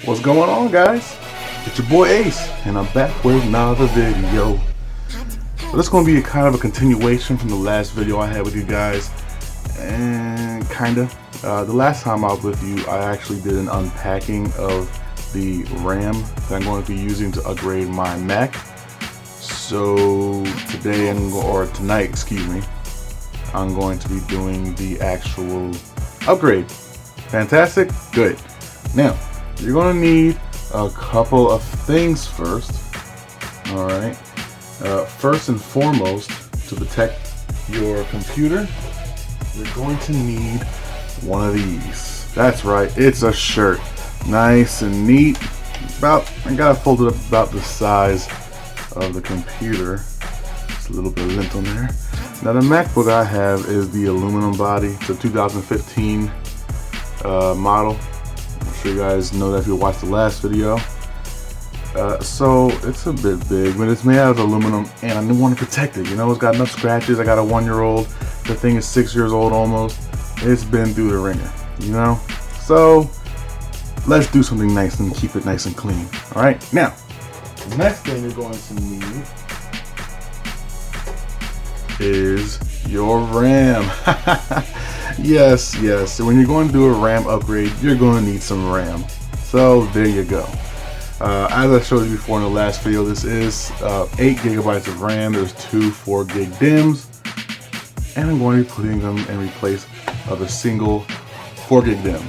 What's going on, guys? It's your boy Ace, and I'm back with another video. So this is going to be a kind of a continuation from the last video I had with you guys, and the last time I was with you, I actually did an unpacking of the RAM that I'm going to be using to upgrade my Mac. So today, tonight, excuse me, I'm going to be doing the actual upgrade. Fantastic? Good. Now, you're going to need a couple of things first. Alright. First and foremost, to protect your computer, you're going to need one of these. That's right, it's a shirt. Nice and neat. I got it folded up about the size of the computer. Just a little bit of lint on there. Now the MacBook I have is the aluminum body. It's a 2015 model. I'm sure you guys know that if you watched the last video. So it's a bit big, but it's made out of aluminum, and I want to protect it. You know, it's got enough scratches. I got a 1-year-old. The thing is 6 years old almost. It's been through the ringer, you know. So let's do something nice and keep it nice and clean. All right. Now, the next thing you're going to need is your RAM. Yes. So when you're going to do a RAM upgrade, you're going to need some RAM. So there you go. As I showed you before in the last video, this is 8 gigabytes of RAM. There's 2 4 gig DIMMs, and I'm going to be putting them in place of a single 4 gig DIMM.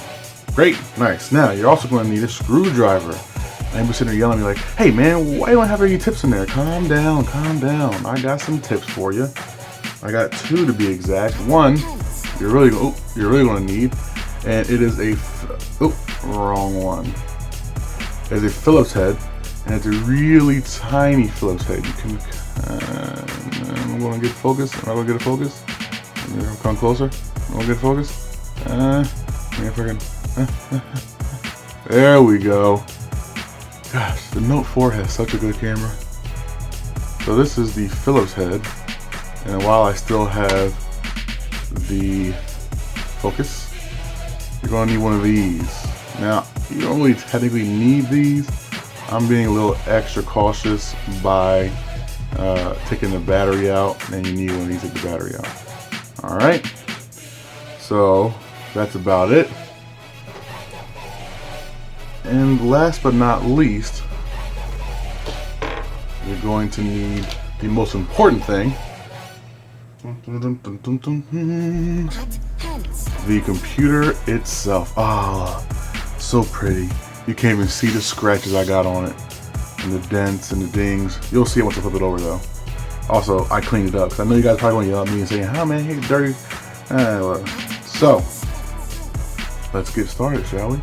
Great, nice. Now you're also going to need a screwdriver. I'm sitting there yelling at me like, "Hey man, why don't I have any tips in there? Calm down, calm down. I got some tips for you. I got 2 to be exact. One, you're really going to need, and it is a wrong one. It's a Phillips head, and it's a really tiny Phillips head. You can. I'm going to get focused. Am I going to get a focus? Come closer. I'm going to get focus. There we go. Gosh, the Note 4 has such a good camera. So this is the Phillips head, and while I still have the focus, you're going to need one of these. Now, you don't really technically need these. I'm being a little extra cautious by taking the battery out, and you need one of these to take the battery out. Alright, so that's about it. And last but not least, you're going to need the most important thing. The computer itself. Ah, so pretty. You can't even see the scratches I got on it, and the dents and the dings. You'll see it once I flip it over though. Also, I cleaned it up because I know you guys probably want to yell at me and say, "How man, it's dirty." So let's get started, shall we?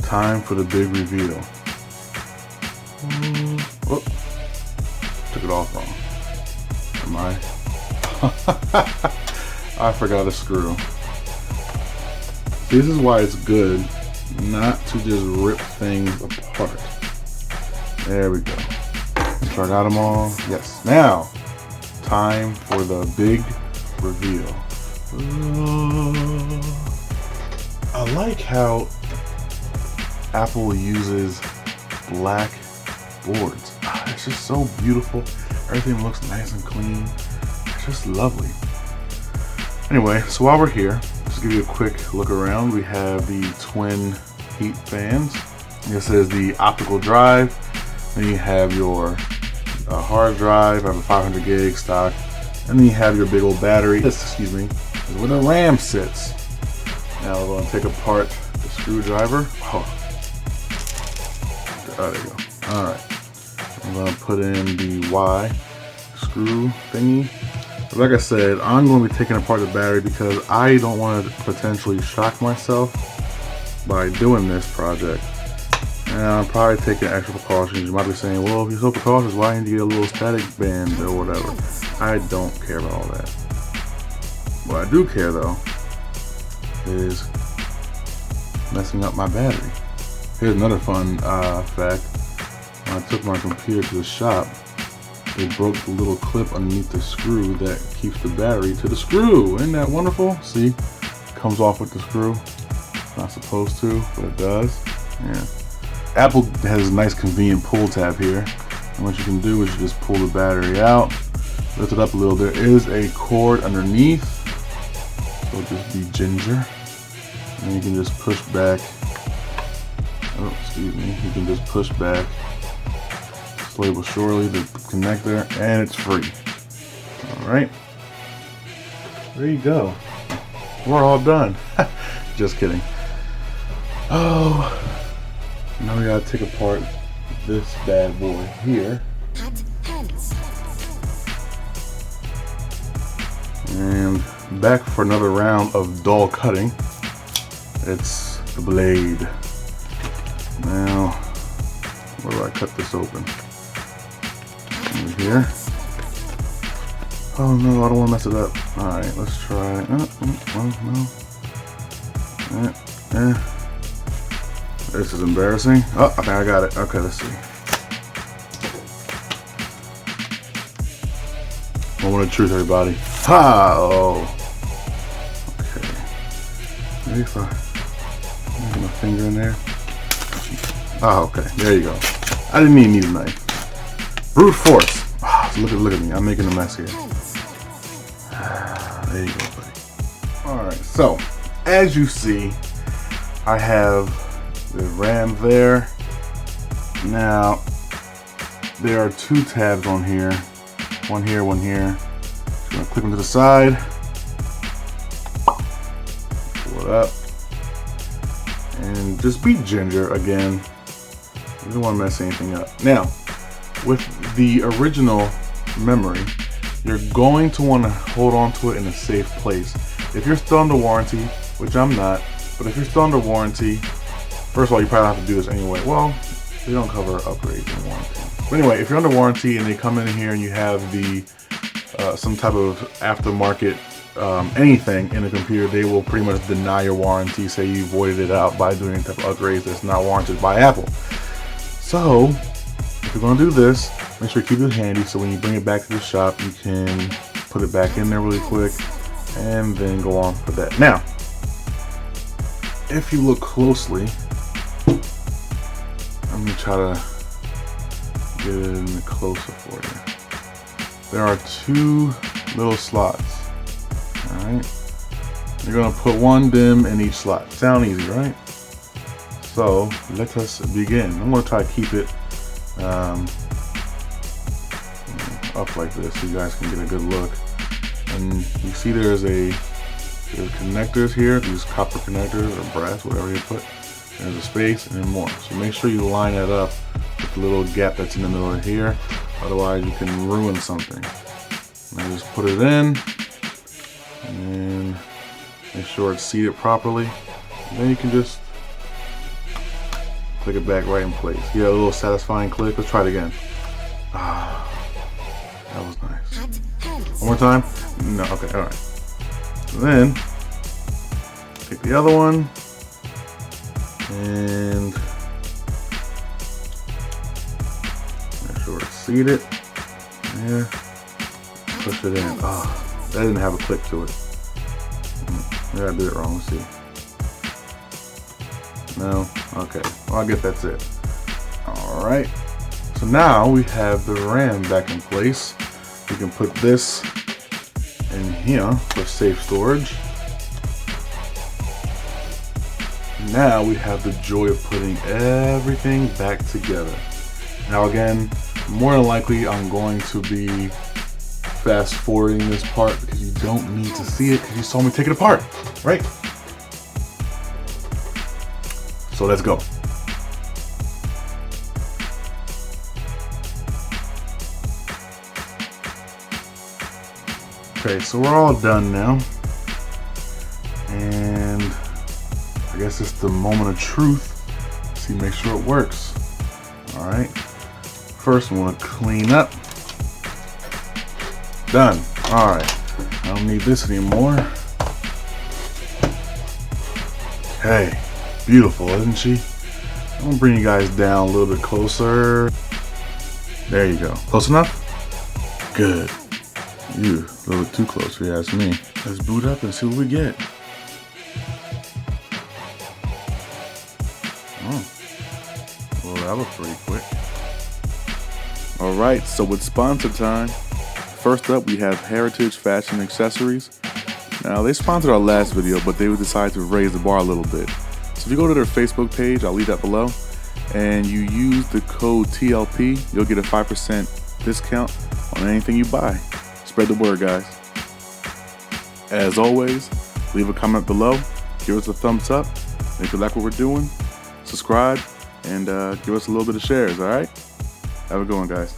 Time for the big reveal. Oh, took it off wrong. Am I? I forgot a screw. This is why it's good not to just rip things apart. There we go. Make sure I got them all. Yes. Now, time for the big reveal. I like how Apple uses black boards. It's just so beautiful. Everything looks nice and clean. It's just lovely. Anyway, so while we're here, just give you a quick look around. We have the twin heat fans. This is the optical drive. Then you have your hard drive. I have a 500 gig stock. And then you have your big old battery. This, excuse me, is where the RAM sits. Now we're going to take apart the screwdriver. Oh, there you go. Alright. I'm going to put in the Y screw thingy. But like I said, I'm going to be taking apart the battery because I don't want to potentially shock myself by doing this project. And I'm probably taking extra precautions. You might be saying, well, if you're so precautious, why didn't you get a little static band or whatever? I don't care about all that. What I do care though is messing up my battery. Here's another fun fact. When I took my computer to the shop, they broke the little clip underneath the screw that keeps the battery to the screw. Isn't that wonderful? See, it comes off with the screw. It's not supposed to, but it does. Yeah. Apple has a nice convenient pull tab here. And what you can do is you just pull the battery out, lift it up a little. There is a cord underneath, so just be ginger. And you can just push back. Oh, excuse me. You can just push back slowly but surely the connector, and it's free. Alright. There you go. We're all done. Just kidding. Oh, now we gotta take apart this bad boy here. And back for another round of dull cutting. It's the blade. Now, where do I cut this open? Over here. Oh no, I don't want to mess it up. Alright, let's try. No. This is embarrassing. Oh, I think I got it. Okay, let's see. Moment of truth, everybody. Ha! Oh. Okay. Maybe if I get my finger in there. Oh, okay. There you go. I didn't even need a knife. Brute force. Oh, look at me. I'm making a mess here. There you go, buddy. Alright, so as you see, I have the RAM there. Now, there are two tabs on here. One here, one here. Just gonna click them to the side. Pull it up. And just be ginger again. You don't want to mess anything up. Now, with the original memory, you're going to want to hold on to it in a safe place. If you're still under warranty, which I'm not, but if you're still under warranty, first of all, you probably have to do this anyway. Well, they don't cover upgrades in warranty. But anyway, if you're under warranty and they come in here and you have the some type of aftermarket anything in the computer, they will pretty much deny your warranty, say you voided it out by doing any type of upgrades that's not warranted by Apple. So, if you're going to do this, make sure you keep it handy so when you bring it back to the shop, you can put it back in there really quick and then go on for that. Now, if you look closely, let me try to get it in closer for you. There are two little slots. Alright. You're going to put one DIMM in each slot. Sound easy, right? So, let us begin. I'm going to try to keep it up like this so you guys can get a good look. And you see there's connectors here, these copper connectors or brass, whatever you put. There's a space and then more. So make sure you line that up with the little gap that's in the middle of here. Otherwise you can ruin something. And just put it in and make sure it's seated properly. And then you can just click it back right in place. You got a little satisfying click. Let's try it again. Ah, that was nice. One more time? No, okay, alright. Then take the other one and make sure it's seated. Yeah. Push it in. Oh, that didn't have a click to it. Maybe I did it wrong. Let's see. No? Okay. Well, I guess that's it. Alright. So now we have the RAM back in place. We can put this in here for safe storage. Now we have the joy of putting everything back together. Now again, more than likely I'm going to be fast forwarding this part because you don't need to see it because you saw me take it apart, right? So let's go. Okay, so we're all done now. And I guess it's the moment of truth. See, make sure it works. Alright. First, I want to clean up. Done. Alright. I don't need this anymore. Hey. Beautiful, isn't she? I'm going to bring you guys down a little bit closer. There you go. Close enough? good. Ew, a little too close if you ask me. Let's boot up and see what we get. Oh, well, that was pretty quick. All right, so it's sponsor time. First up, we have Heritage Fashion Accessories. Now, they sponsored our last video, but they would decide to raise the bar a little bit. So if you go to their Facebook page, I'll leave that below, and you use the code TLP, you'll get a 5% discount on anything you buy. Spread the word, guys. As always, leave a comment below, give us a thumbs up, and if you like what we're doing, subscribe, and give us a little bit of shares, all right? Have a good one, guys.